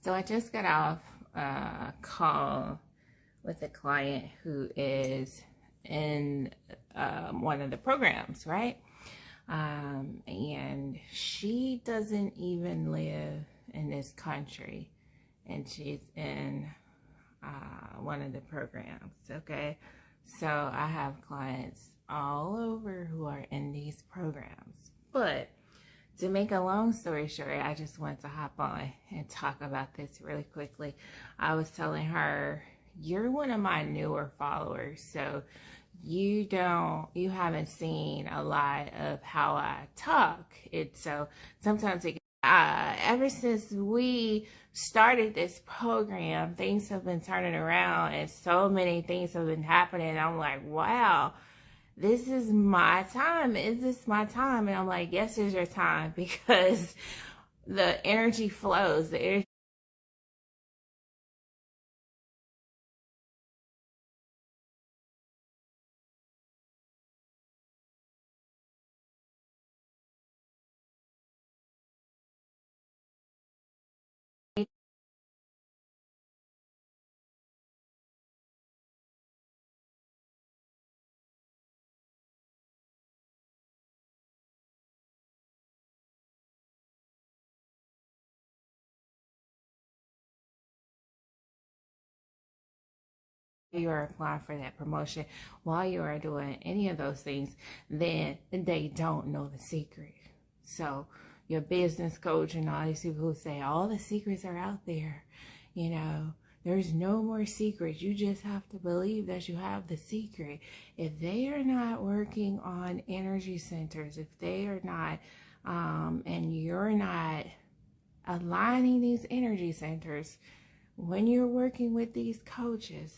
So I just got off a call with a client who is in one of the programs, right? And she doesn't even live in this country, and she's in one of the programs, okay? So I have clients all over who are in these programs. But to make a long story short, I just wanted to hop on and talk about this really quickly. I was telling her, you're one of my newer followers, so you haven't seen a lot of how I talk. So sometimes ever since we started this program, things have been turning around and so many things have been happening. I'm like, wow, this is my time. Is this my time? And I'm like, yes, it's your time, because the energy flows. The energy you are applying for that promotion, while you are doing any of those things, then they don't know the secret. So your business coach and all these people who say all the secrets are out there, there's no more secrets. You just have to believe that you have the secret. If they are not working on energy centers, if they are not, and you're not aligning these energy centers, when you're working with these coaches,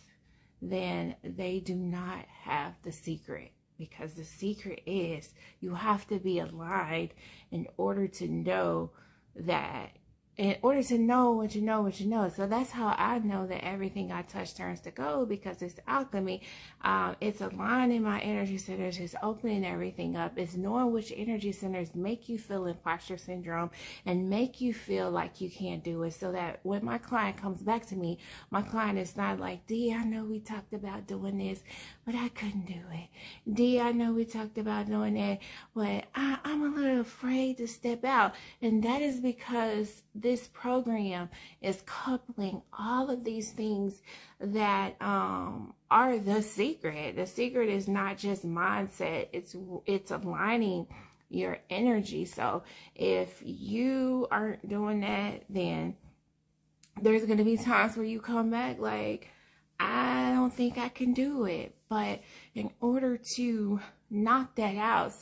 then they do not have the secret, because the secret is you have to be aligned in order to know that, in order to know what you know. So that's how I know that everything I touch turns to gold, because it's alchemy. It's aligning my energy centers. It's opening everything up. It's knowing which energy centers make you feel imposter syndrome and make you feel like you can't do it, so that when my client comes back to me, my client is not like, D, I know we talked about doing this, but I couldn't do it. D, I know we talked about doing that, but I'm a little afraid to step out. And that is because this program is coupling all of these things that are the secret. The secret is not just mindset, it's aligning your energy. So if you aren't doing that, then there's going to be times where you come back like, I don't think I can do it. But in order to knock that out,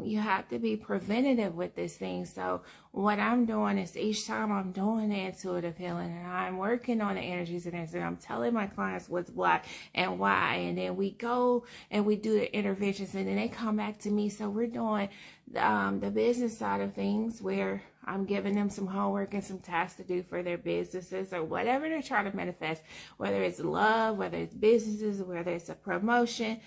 you have to be preventative with this thing. So what I'm doing is, each time I'm doing the intuitive healing and I'm working on the energies and I'm telling my clients what's what and why, and then we go and we do the interventions, and then they come back to me. So we're doing the business side of things, where I'm giving them some homework and some tasks to do for their businesses or whatever they're trying to manifest, whether it's love, whether it's businesses, whether it's a promotion.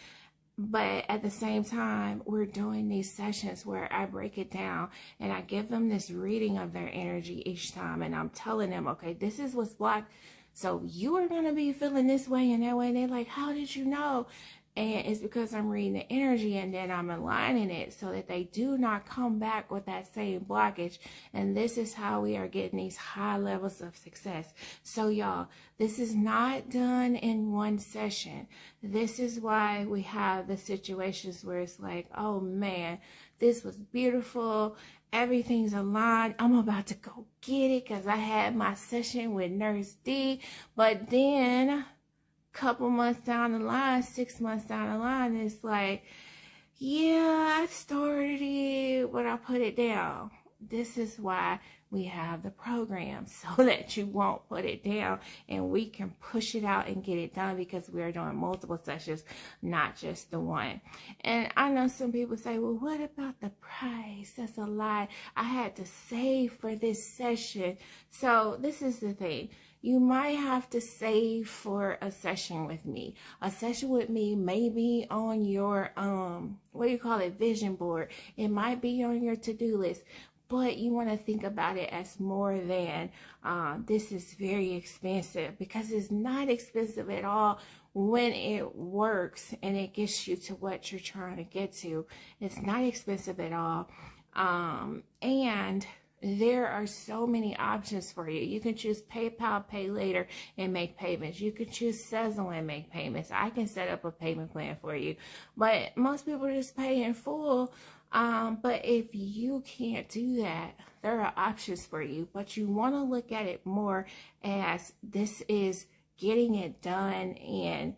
But at the same time, we're doing these sessions where I break it down and I give them this reading of their energy each time. And I'm telling them, okay, this is what's blocked. So you are going to be feeling this way and that way. And they're like, how did you know? And it's because I'm reading the energy, and then I'm aligning it so that they do not come back with that same blockage. And this is how we are getting these high levels of success. So y'all, this is not done in one session. This is why we have the situations where it's like, oh man, this was beautiful. Everything's aligned. I'm about to go get it because I had my session with Nurse D. But then couple months down the line, 6 months down the line, it's like, yeah, I started it, but I put it down. This is why we have the program, so that you won't put it down and we can push it out and get it done, because we are doing multiple sessions, not just the one. And I know some people say, well, what about the price? That's a lie. I had to save for this session. So this is the thing. You might have to save for a session with me. A session with me may be on your, vision board. It might be on your to-do list. but you want to think about it as more than this is very expensive, because it's not expensive at all when it works and it gets you to what you're trying to get to. It's not expensive at all. And there are so many options for you. You can choose PayPal, pay later, and make payments. You can choose Sezzle and make payments. I can set up a payment plan for you, but most people just pay in full. But if you can't do that, there are options for you, but you want to look at it more as this is getting it done. And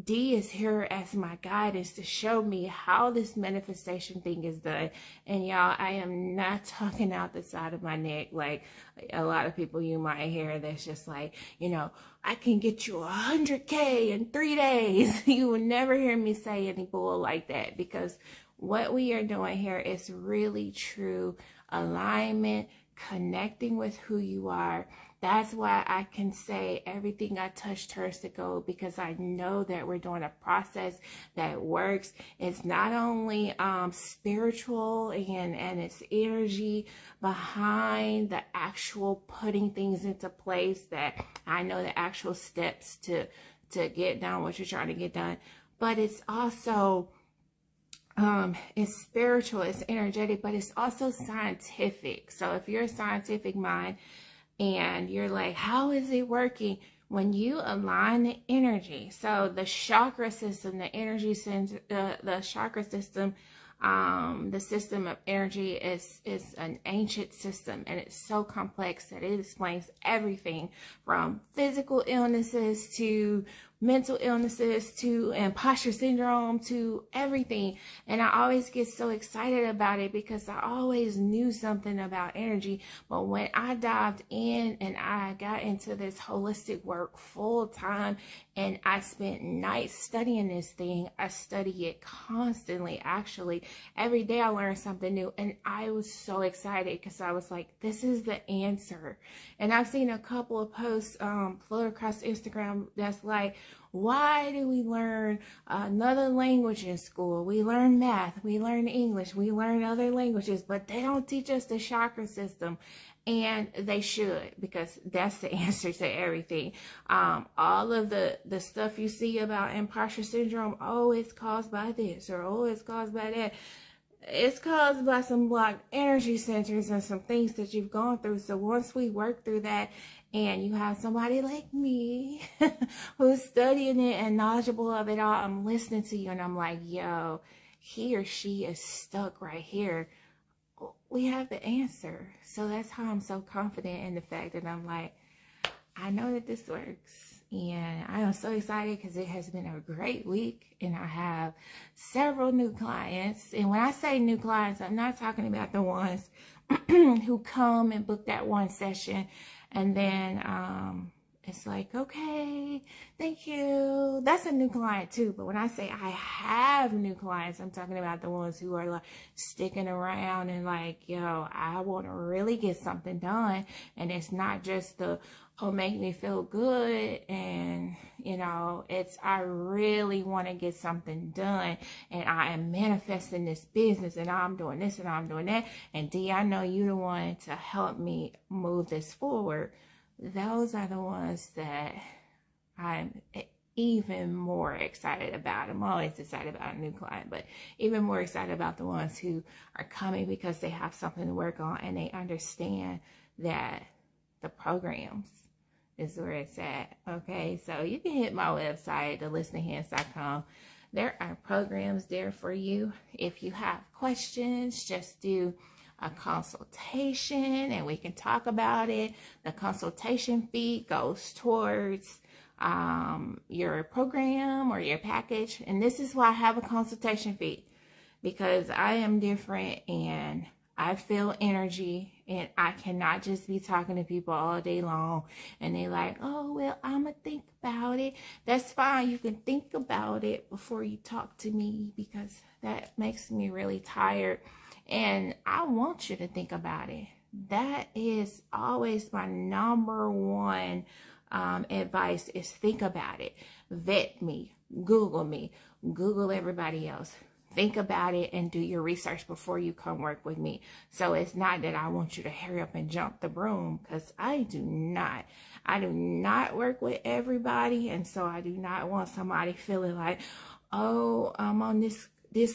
D is here as my guidance to show me how this manifestation thing is done. And y'all, I am not talking out the side of my neck like a lot of people you might hear that's just like, you know, I can get you 100K in 3 days. You will never hear me say any bull like that, because what we are doing here is really true alignment, connecting with who you are. That's why I can say everything I touch turns to gold, because I know that we're doing a process that works. It's not only spiritual and it's energy behind the actual putting things into place, that I know the actual steps to get done what you're trying to get done, but it's also it's spiritual, it's energetic, but it's also scientific. So if you're a scientific mind and you're like, how is it working? When you align the energy, so the chakra system, the energy center, the chakra system, the system of energy is an ancient system, and it's so complex that it explains everything from physical illnesses to mental illnesses to imposter syndrome to everything. And I always get so excited about it because I always knew something about energy. But when I dived in and I got into this holistic work full time, and I spent nights studying this thing, I study it constantly. Actually, every day I learned something new, and I was so excited because I was like, this is the answer. And I've seen a couple of posts float across Instagram that's like, why do we learn another language in school? We learn math, we learn English, we learn other languages, but they don't teach us the chakra system. And they should, because that's the answer to everything. All of the stuff you see about imposter syndrome, oh, it's caused by this, or oh, it's caused by that. It's caused by some blocked energy centers and some things that you've gone through. So once we work through that, and you have somebody like me who's studying it and knowledgeable of it all, I'm listening to you and I'm like, yo, he or she is stuck right here. We have the answer. So that's how I'm so confident in the fact that I'm like, I know that this works. And I am so excited because it has been a great week, and I have several new clients. And when I say new clients, I'm not talking about the ones who come and book that one session and then it's like, okay, thank you. That's a new client too. But when I say I have new clients, I'm talking about the ones who are like sticking around and like, yo, I want to really get something done. And it's not just the, oh, make me feel good. And, you know, it's, I really want to get something done. And I am manifesting this business, and I'm doing this and I'm doing that. And D, I know you're the one to help me move this forward. Those are the ones that I'm even more excited about. I'm always excited about a new client, but even more excited about the ones who are coming because they have something to work on and they understand that the programs is where it's at. Okay, so you can hit my website, thelisteninghands.com. There are programs there for you. If you have questions, just do a consultation and we can talk about it. The consultation fee goes towards your program or your package. And this is why I have a consultation fee, because I am different and I feel energy, and I cannot just be talking to people all day long and they like, oh, well, I'm gonna think about it. That's fine. You can think about it before you talk to me, because that makes me really tired. And I want you to think about it. That is always my number one advice, is think about it. Vet me, Google everybody else. think about it and do your research before you come work with me. So it's not that I want you to hurry up and jump the broom, because I do not work with everybody. And so I do not want somebody feeling like, oh, I'm on this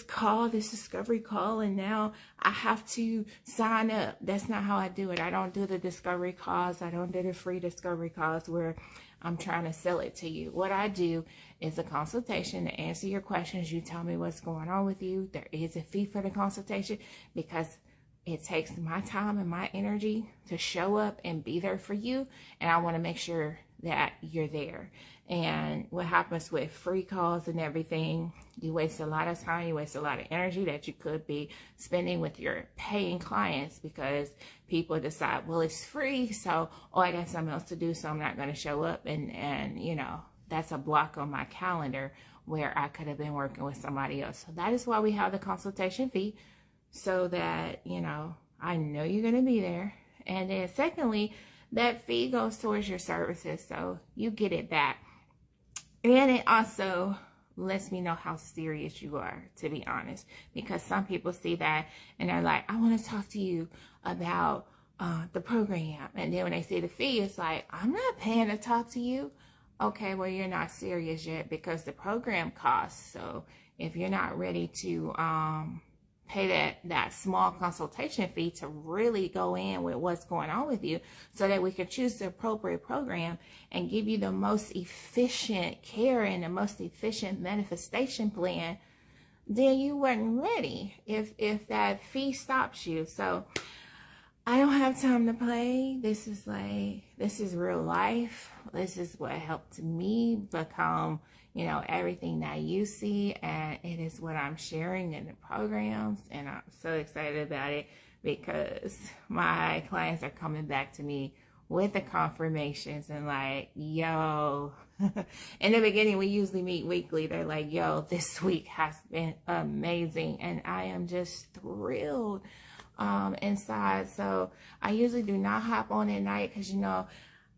call, this discovery call, and now I have to sign up. That's not how I do it. I don't do the discovery calls. I don't do the free discovery calls where I'm trying to sell it to you. What I do is a consultation to answer your questions. You tell me what's going on with you. There is a fee for the consultation because it takes my time and my energy to show up and be there for you. And I want to make sure that you're there. And what happens with free calls and everything, you waste a lot of time, you waste a lot of energy that you could be spending with your paying clients, because people decide, well, it's free, so, oh, I got something else to do, so I'm not going to show up. And you know, that's a block on my calendar where I could have been working with somebody else. So that is why we have the consultation fee, so that, you know, I know you're going to be there. And then secondly, that fee goes towards your services, so you get it back. And it also lets me know how serious you are, to be honest, because some people see that and they're like, I want to talk to you about the program. And then when they see the fee, it's like, I'm not paying to talk to you. Okay, well, you're not serious yet, because the program costs. So if you're not ready to pay that small consultation fee to really go in with what's going on with you, so that we can choose the appropriate program and give you the most efficient care and the most efficient manifestation plan, then you weren't ready if that fee stops you. So I don't have time to play. This is real life. This is what helped me become, you know, everything that you see, and it is what I'm sharing in the programs. And I'm so excited about it, because my clients are coming back to me with the confirmations and like, yo, in the beginning, we usually meet weekly. They're like, yo, this week has been amazing. And I am just thrilled inside. So I usually do not hop on at night, because, you know,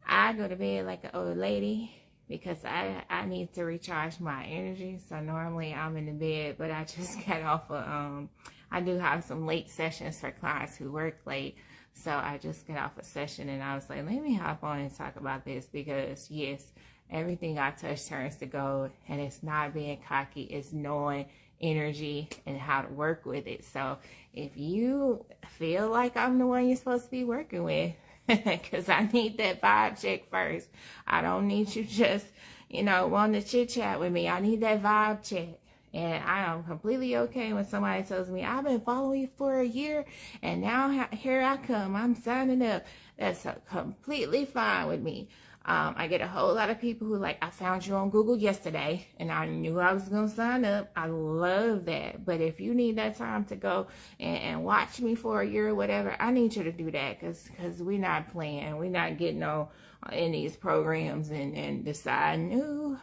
I go to bed like an old lady, because I need to recharge my energy. So normally I'm in the bed, but I just got off of, I do have some late sessions for clients who work late. So I just got off a session and I was like, let me hop on and talk about this, because yes, everything I touch turns to gold, and it's not being cocky, it's knowing energy and how to work with it. So if you feel like I'm the one you're supposed to be working with, because I need that vibe check first. I don't need you just, you know, wanting to chit chat with me. I need that vibe check. And I am completely okay when somebody tells me, I've been following you for a year and now here I come, I'm signing up. That's completely fine with me. I get a whole lot of people who like, I found you on Google yesterday and I knew I was going to sign up. I love that. But if you need that time to go and watch me for a year or whatever, I need you to do that, because we're not playing. We're not getting on in these programs and deciding, ooh,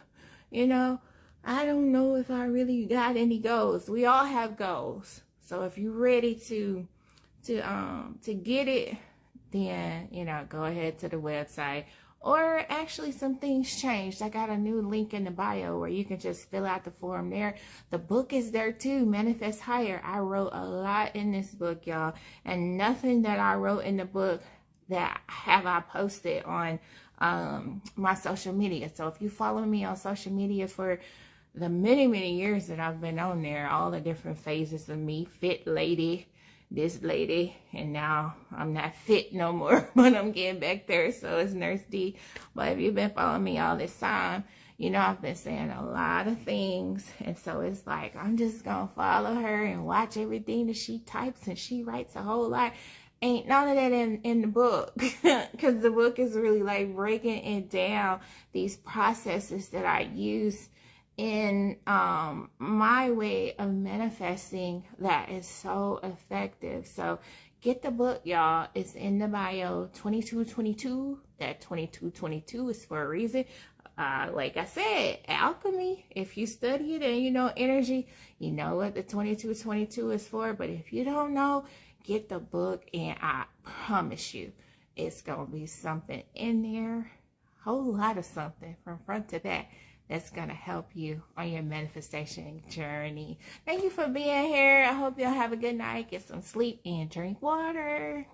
you know, I don't know if I really got any goals. We all have goals. So if you're ready to get it, then, you know, go ahead to the website. Or actually, some things changed. I got a new link in the bio where you can just fill out the form there. The book is there too, Manifest Higher. I wrote a lot in this book, y'all. And nothing that I wrote in the book that have I posted on my social media. So if you follow me on social media for the many years that I've been on there, all the different phases of me, fit lady, this lady, and now I'm not fit no more, but I'm getting back there, so it's Nurse D. But if you've been following me all this time, you know I've been saying a lot of things, and so it's like I'm just gonna follow her and watch everything that she types, and she writes a whole lot. Ain't none of that in the book, because the book is really like breaking it down, these processes that I use in my way of manifesting that is so effective. So get the book, y'all. It's in the bio, 2222. That 2222 is for a reason. Like I said, alchemy, if you study it and you know energy, you know what the 2222 is for. But if you don't know, get the book, and I promise you it's gonna be something in there, whole lot of something from front to back, that's going to help you on your manifestation journey. Thank you for being here. I hope you'll have a good night, get some sleep, and drink water.